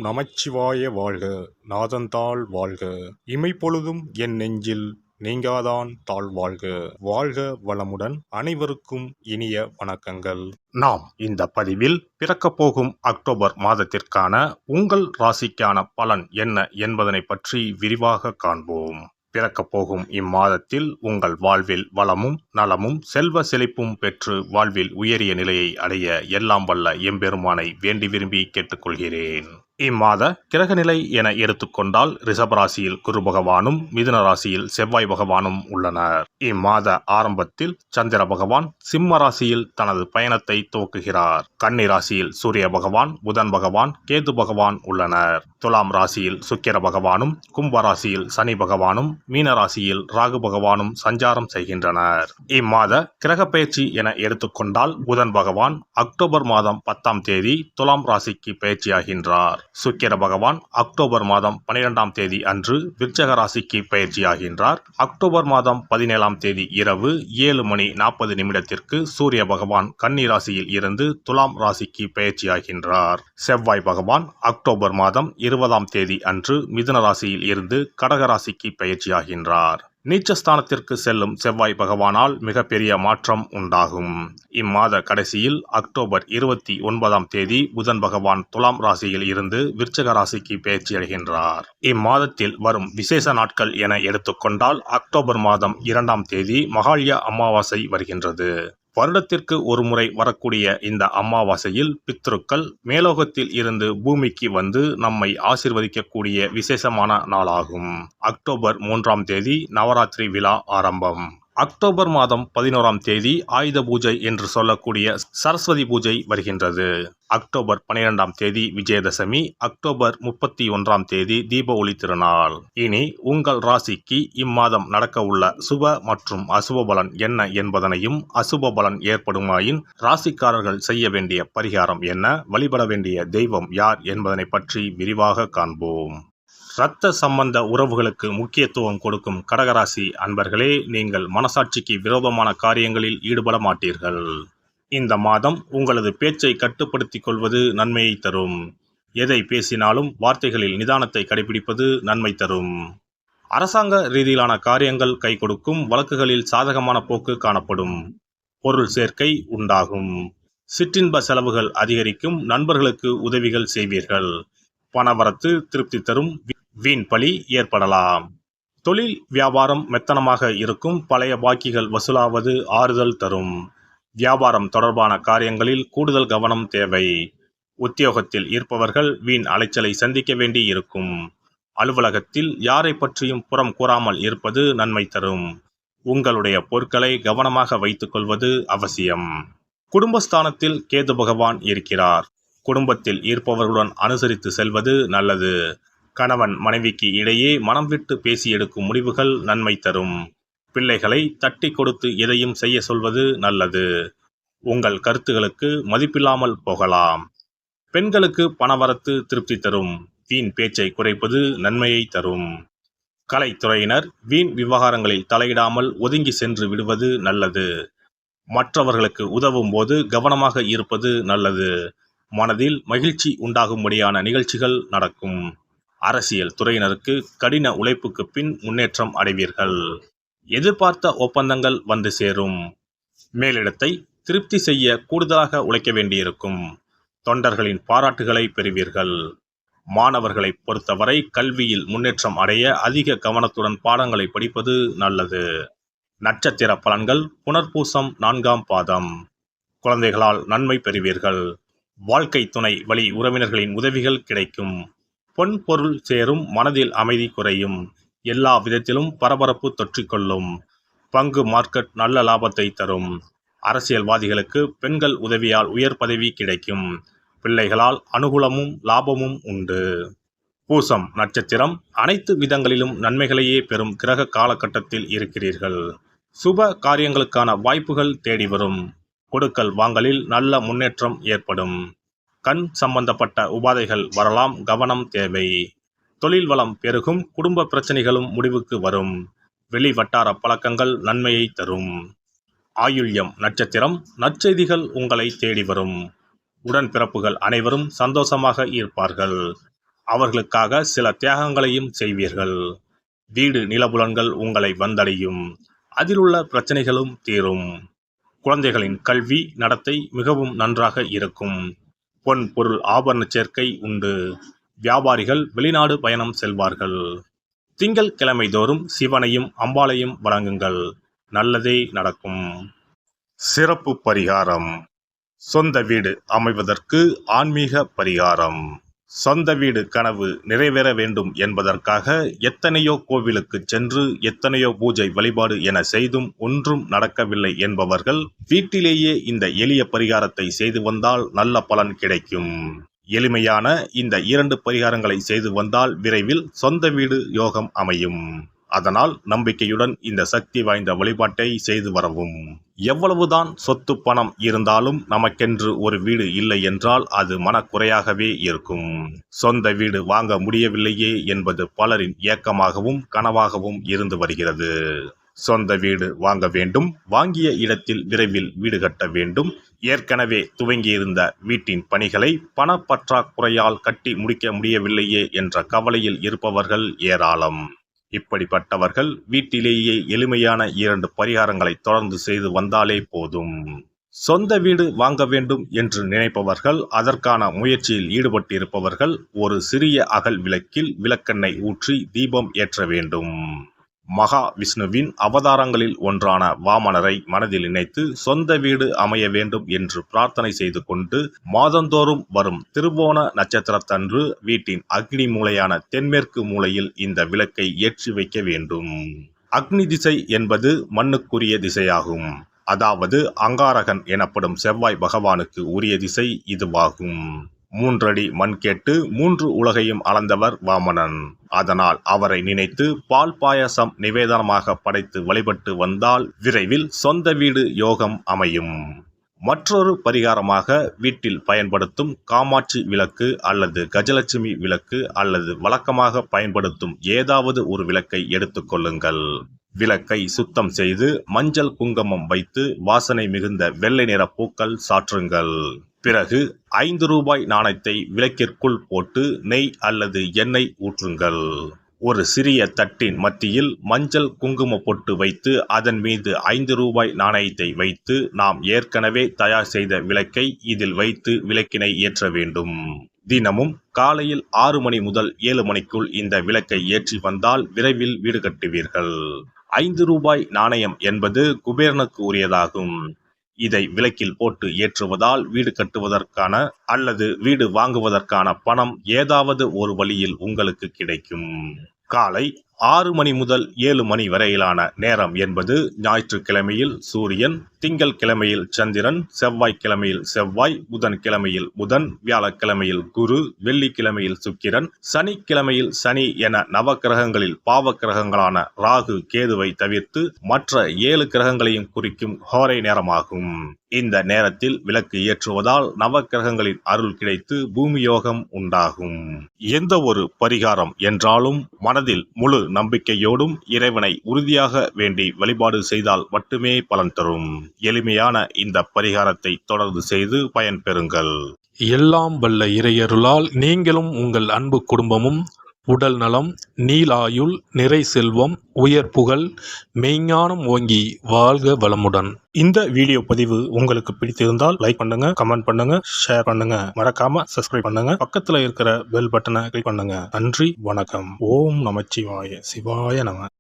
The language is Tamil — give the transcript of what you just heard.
நமச்சிவாய வாழ்க. நாதன்தாள் வாழ்க. இமைப்பொழுதும் என் நெஞ்சில் நீங்காதான் தாழ் வாழ்க. வாழ்க வளமுடன். அனைவருக்கும் இனிய வணக்கங்கள். நாம் இந்த பதிவில் பிறக்கப் போகும் அக்டோபர் மாதத்திற்கான உங்கள் ராசிக்கான பலன் என்ன என்பதனை பற்றி விரிவாக காண்போம். பிறக்கப் போகும் இம்மாதத்தில் உங்கள் வாழ்வில் வளமும் நலமும் செல்வ செழிப்பும் பெற்று வாழ்வில் உயரிய நிலையை அடைய எல்லாம் வல்ல எம்பெருமானை வேண்டி விரும்பி கேட்டுக்கொள்கிறேன். இம்மாத கிரகநிலை என எடுத்துக்கொண்டால் ரிஷபராசியில் குரு பகவானும் மிதுன ராசியில் செவ்வாய் பகவானும் உள்ளனர். இம்மாத ஆரம்பத்தில் சந்திர பகவான் சிம்ம ராசியில் தனது பயணத்தை துவக்குகிறார். கன்னி ராசியில் சூரிய பகவான், புதன் பகவான், கேது பகவான் உள்ளனர். துலாம் ராசியில் சுக்கிர பகவானும், கும்ப ராசியில் சனி பகவானும், மீன ராசியில் ராகு பகவானும் சஞ்சாரம் செய்கின்றனர். இம்மாத கிரக பயிற்சி என எடுத்துக்கொண்டால் புதன் பகவான் அக்டோபர் மாதம் 10ஆம் தேதி துலாம் ராசிக்கு பயிற்சியாகின்றார். சுக்கிர பகவான் அக்டோபர் மாதம் 12ஆம் தேதி அன்று விருச்சக ராசிக்கு பயிற்சியாகின்றார். அக்டோபர் மாதம் 17ஆம் தேதி இரவு 7:40 சூரிய பகவான் கன்னி ராசியில் இருந்து துலாம் ராசிக்கு பயிற்சியாகின்றார். செவ்வாய் பகவான் அக்டோபர் மாதம் 20ஆம் தேதி அன்று மிதுன ராசியில் இருந்து கடக ராசிக்கு பயிற்சியாகின்றார். நீச்சஸ்தானத்திற்கு செல்லும் செவ்வாய் பகவானால் மிகப்பெரிய மாற்றம் உண்டாகும். இம்மாத கடைசியில் அக்டோபர் 29ஆம் தேதி புதன் பகவான் துலாம் ராசியில் இருந்து விருச்சக ராசிக்கு பயிற்சியடைகின்றார். இம்மாதத்தில் வரும் விசேஷ நாட்கள் என எடுத்துக்கொண்டால் அக்டோபர் மாதம் 2ஆம் தேதி மகாலய அமாவாசை வருகின்றது. வருடத்திற்கு ஒரு முறை வரக்கூடிய இந்த அமாவாசையில் பித்ருக்கள் மேலோகத்தில் இருந்து பூமிக்கு வந்து நம்மை ஆசீர்வதிக்கக்கூடிய விசேஷமான நாளாகும். அக்டோபர் 3ஆம் தேதி நவராத்திரி விழா ஆரம்பம். அக்டோபர் மாதம் 11ஆம் தேதி ஆயுத பூஜை என்று சொல்லக்கூடிய சரஸ்வதி பூஜை வருகின்றது. அக்டோபர் 12ஆம் தேதி விஜயதசமி. அக்டோபர் 31ஆம் தேதி தீப ஒளி திருநாள். இனி உங்கள் ராசிக்கு இம்மாதம் நடக்க உள்ள சுப மற்றும் அசுப பலன் என்ன என்பதனையும், அசுப பலன் ஏற்படுமாயின் ராசிக்காரர்கள் செய்ய வேண்டிய பரிகாரம் என்ன, வழிபட வேண்டிய தெய்வம் யார் என்பதனை பற்றி விரிவாக காண்போம். இரத்த சம்பந்த உறவுகளுக்கு முக்கியத்துவம் கொடுக்கும் கடகராசி அன்பர்களே, நீங்கள் மனசாட்சிக்கு விரோதமான காரியங்களில் ஈடுபட மாட்டீர்கள். இந்த மாதம் உங்களது பேச்சை கட்டுப்படுத்திக் கொள்வது நன்மையை தரும். எதை பேசினாலும் வார்த்தைகளில் நிதானத்தை கடைபிடிப்பது நன்மை தரும். அரசாங்க ரீதியிலான காரியங்கள் கை கொடுக்கும். வழக்குகளில் சாதகமான போக்கு காணப்படும். பொருள் சேர்க்கை உண்டாகும். சிற்றின்ப செலவுகள் அதிகரிக்கும். நண்பர்களுக்கு உதவிகள் செய்வீர்கள். பணவரத்து திருப்தி தரும். வீண் பழி ஏற்படலாம். தொழில் வியாபாரம் மெத்தனமாக இருக்கும். பழைய பாக்கிகள் வசூலாவது ஆறுதல் தரும். வியாபாரம் தொடர்பான காரியங்களில் கூடுதல் கவனம் தேவை. உத்தியோகத்தில் இருப்பவர்கள் வீண் அலைச்சலை சந்திக்க வேண்டி இருக்கும். அலுவலகத்தில் யாரை பற்றியும் புறம் கூறாமல் இருப்பது நன்மை தரும். உங்களுடைய பொருட்களை கவனமாக வைத்துக் கொள்வது அவசியம். குடும்பஸ்தானத்தில் கேது பகவான் இருக்கிறார். குடும்பத்தில் இருப்பவர்களுடன் அனுசரித்து செல்வது நல்லது. கணவன் மனைவிக்கு இடையே மனம் விட்டு பேசி எடுக்கும் முடிவுகள் நன்மை தரும். பிள்ளைகளை தட்டி கொடுத்து எதையும் செய்ய சொல்வது நல்லது. உங்கள் கருத்துகளுக்கு மதிப்பில்லாமல் போகலாம். பெண்களுக்கு பணவரத்து திருப்தி தரும். வீண் பேச்சை குறைப்பது நன்மையை தரும். கலைத்துறையினர் வீண் விவகாரங்களில் தலையிடாமல் ஒதுங்கி சென்று விடுவது நல்லது. மற்றவர்களுக்கு உதவும் போது கவனமாக இருப்பது நல்லது. மனதில் மகிழ்ச்சி உண்டாகும்படியான நிகழ்ச்சிகள் நடக்கும். அரசியல் துறையினருக்கு கடின உழைப்புக்கு பின் முன்னேற்றம் அடைவீர்கள். எதிர்பார்த்த ஒப்பந்தங்கள் வந்து சேரும். மேலிடத்தை திருப்தி செய்ய கூடுதலாக உழைக்க வேண்டியிருக்கும். தொண்டர்களின் பாராட்டுகளை பெறுவீர்கள். மாணவர்களை பொறுத்தவரை கல்வியில் முன்னேற்றம் அடைய அதிக கவனத்துடன் பாடங்களை படிப்பது நல்லது. நட்சத்திர பலன்கள் புனர்பூசம் 4ஆம் பாதம். குழந்தைகளால் நன்மை பெறுவீர்கள். வாழ்க்கை துணை வழி உறவினர்களின் உதவிகள் கிடைக்கும். பொன் பொருள் சேரும். மனதில் அமைதி குறையும். எல்லா விதத்திலும் பரபரப்பு தொற்றிக்கொள்ளும். பங்கு மார்க்கெட் நல்ல லாபத்தை தரும். அரசியல்வாதிகளுக்கு பெண்கள் உதவியால் உயர் பதவி கிடைக்கும். பிள்ளைகளால் அனுகூலமும் லாபமும் உண்டு. பூசம் நட்சத்திரம். அனைத்து விதங்களிலும் நன்மைகளையே பெறும் கிரக காலகட்டத்தில் இருக்கிறீர்கள். சுப காரியங்களுக்கான வாய்ப்புகள் தேடி வரும். கொடுக்கல் வாங்கலில் நல்ல முன்னேற்றம் ஏற்படும். கண் சம்பந்தப்பட்ட உபாதைகள் வரலாம். கவனம் தேவை. தொழில் வளம் பெருகும். குடும்ப பிரச்சனைகளும் முடிவுக்கு வரும். வெளி வட்டார பழக்கங்கள் நன்மையை தரும். ஆயுள்யம் நட்சத்திரம். நற்செய்திகள் உங்களை தேடி வரும். உடன்பிறப்புகள் அனைவரும் சந்தோஷமாக இருப்பார்கள். அவர்களுக்காக சில தியாகங்களையும் செய்வீர்கள். வீடு நிலபுலன்கள் உங்களை வந்தடையும். அதிலுள்ள பிரச்சனைகளும் தீரும். குழந்தைகளின் கல்வி நடத்தை மிகவும் நன்றாக இருக்கும். பொன் பொருள் ஆபரண சேர்க்கை உண்டு. வியாபாரிகள் வெளிநாடு பயணம் செல்வார்கள். திங்கள் கிழமை தோறும் சிவனையும் அம்பாளையும் வணங்குங்கள். நல்லதே நடக்கும். சிறப்பு பரிகாரம். சொந்த வீடு அமைவதற்கு ஆன்மீக பரிகாரம். சொந்த வீடு கனவு நிறைவேற வேண்டும் என்பதற்காக எத்தனையோ கோவிலுக்கு சென்று எத்தனையோ பூஜை வழிபாடு என செய்தும் ஒன்றும் நடக்கவில்லை என்பவர்கள் வீட்டிலேயே இந்த எளிய பரிகாரத்தை செய்து வந்தால் நல்ல பலன் கிடைக்கும். எளிமையான இந்த 2 பரிகாரங்களை செய்து வந்தால் விரைவில் சொந்த வீடு யோகம் அமையும். அதனால் நம்பிக்கையுடன் இந்த சக்தி வாய்ந்த வழிபாட்டை செய்து வரவும். எவ்வளவுதான் சொத்து பணம் இருந்தாலும் நமக்கென்று ஒரு வீடு இல்லை என்றால் அது மனக்குறையாகவே இருக்கும். சொந்த வீடு வாங்க முடியவில்லையே என்பது பலரின் ஏக்கமாகவும் கனவாகவும் இருந்து வருகிறது. சொந்த வீடு வாங்க வேண்டும். வாங்கிய இடத்தில் விரைவில் வீடு கட்ட வேண்டும். ஏற்கனவே துவங்கியிருந்த வீட்டின் பணிகளை பணப்பற்றாக்குறையால் கட்டி முடிக்க முடியவில்லையே என்ற கவலையில் இருப்பவர்கள் ஏராளம். இப்படிப்பட்டவர்கள் வீட்டிலேயே எளிமையான 2 பரிகாரங்களை தொடர்ந்து செய்து வந்தாலே போதும். சொந்த வீடு வாங்க வேண்டும் என்று நினைப்பவர்கள், அதற்கான முயற்சியில் ஈடுபட்டிருப்பவர்கள் ஒரு சிறிய அகல் விளக்கில் விளக்கெண்ணெய் ஊற்றி தீபம் ஏற்ற வேண்டும். மகா விஷ்ணுவின் அவதாரங்களில் ஒன்றான வாமனரை மனதில் நினைத்து சொந்த வீடு அமைய வேண்டும் என்று பிரார்த்தனை செய்து கொண்டு மாதந்தோறும் வரும் திருவோண நட்சத்திரத்தன்று வீட்டின் அக்னி மூலையான தென்மேற்கு மூலையில் இந்த விளக்கை ஏற்றி வைக்க வேண்டும். அக்னி திசை என்பது மண்ணுக்குரிய திசையாகும். அதாவது அங்காரகன் எனப்படும் செவ்வாய் பகவானுக்கு உரிய திசை இதுவாகும். 3 அடி மண் கேட்டு 3 உலகையும் அளந்தவர் வாமனன். அதனால் அவரை நினைத்து பால் பாயசம் நிவேதனமாக படைத்து வழிபட்டு வந்தால் விரைவில் சொந்த வீடு யோகம் அமையும். மற்றொரு பரிகாரமாக வீட்டில் பயன்படுத்தும் காமாட்சி விளக்கு அல்லது கஜலட்சுமி விளக்கு அல்லது வழக்கமாக பயன்படுத்தும் ஏதாவது ஒரு விளக்கை எடுத்துக்கொள்ளுங்கள். விளக்கை சுத்தம் செய்து மஞ்சள் குங்குமம் வைத்து வாசனை மிகுந்த வெள்ளை நிற பூக்கள் சாற்றுங்கள். பிறகு 5 ரூபாய் நாணயத்தை விளக்கிற்குள் போட்டு நெய் அல்லது எண்ணெய் ஊற்றுங்கள். ஒரு சிறிய தட்டின் மத்தியில் மஞ்சள் குங்கும பொட்டு வைத்து அதன் மீது 5 ரூபாய் நாணயத்தை வைத்து நாம் ஏற்கனவே தயார் செய்த விளக்கை இதில் வைத்து விளக்கினை ஏற்ற வேண்டும். தினமும் காலையில் 6 மணி முதல் 7 மணிக்குள் இந்த விளக்கை ஏற்றி வந்தால் விரைவில் வீடு கட்டுவீர்கள். 5 ரூபாய் நாணயம் என்பது குபேரனுக்கு உரியதாகும். இதை விளக்கில் போட்டு ஏற்றுவதால் வீடு கட்டுவதற்கான அல்லது வீடு வாங்குவதற்கான பணம் ஏதாவது ஒரு வழியில் உங்களுக்கு கிடைக்கும். காலை 6 மணி முதல் 7 மணி வரையிலான நேரம் என்பது ஞாயிற்றுக்கிழமையில் சூரியன், திங்கள் கிழமையில் சந்திரன், செவ்வாய்க்கிழமையில் செவ்வாய், புதன் கிழமையில் புதன், வியாழக்கிழமையில் குரு, வெள்ளிக்கிழமையில் சுக்கிரன், சனிக்கிழமையில் சனி என நவக்கிரகங்களில் பாவ கிரகங்களான ராகு கேதுவை தவிர்த்து மற்ற 7 கிரகங்களையும் குறிக்கும் ஹோரை நேரமாகும். இந்த நேரத்தில் விளக்கு ஏற்றுவதால் நவக்கிரகங்களின் அருள் கிடைத்து பூமி யோகம் உண்டாகும். எந்த ஒரு பரிகாரம் என்றாலும் மனதில் முழு நம்பிக்கையோடும் இறைவனை உறுதியாக வேண்டி வழிபாடு செய்தால் மட்டுமே பலன் தரும். எளிமையான இந்த பரிகாரத்தை தொடர்ந்து செய்து பயன்பெறுங்கள். எல்லாம் வல்ல இறையருளால் நீங்களும் உங்கள் அன்பு குடும்பமும் உடல் நலம், நீலாயுள், நிறை செல்வம், உயர் புகழ், மெய்ஞானம் ஓங்கி வாழ்க வளமுடன். இந்த வீடியோ பதிவு உங்களுக்கு பிடித்திருந்தால் லைக் பண்ணுங்க, கமெண்ட் பண்ணுங்க, ஷேர் பண்ணுங்க, மறக்காம சப்ஸ்கிரைப் பண்ணுங்க, பக்கத்துல இருக்கிற பெல் பட்டனை கிளிக் பண்ணுங்க. நன்றி, வணக்கம். ஓம் நமச்சிவாய. சிவாய நம.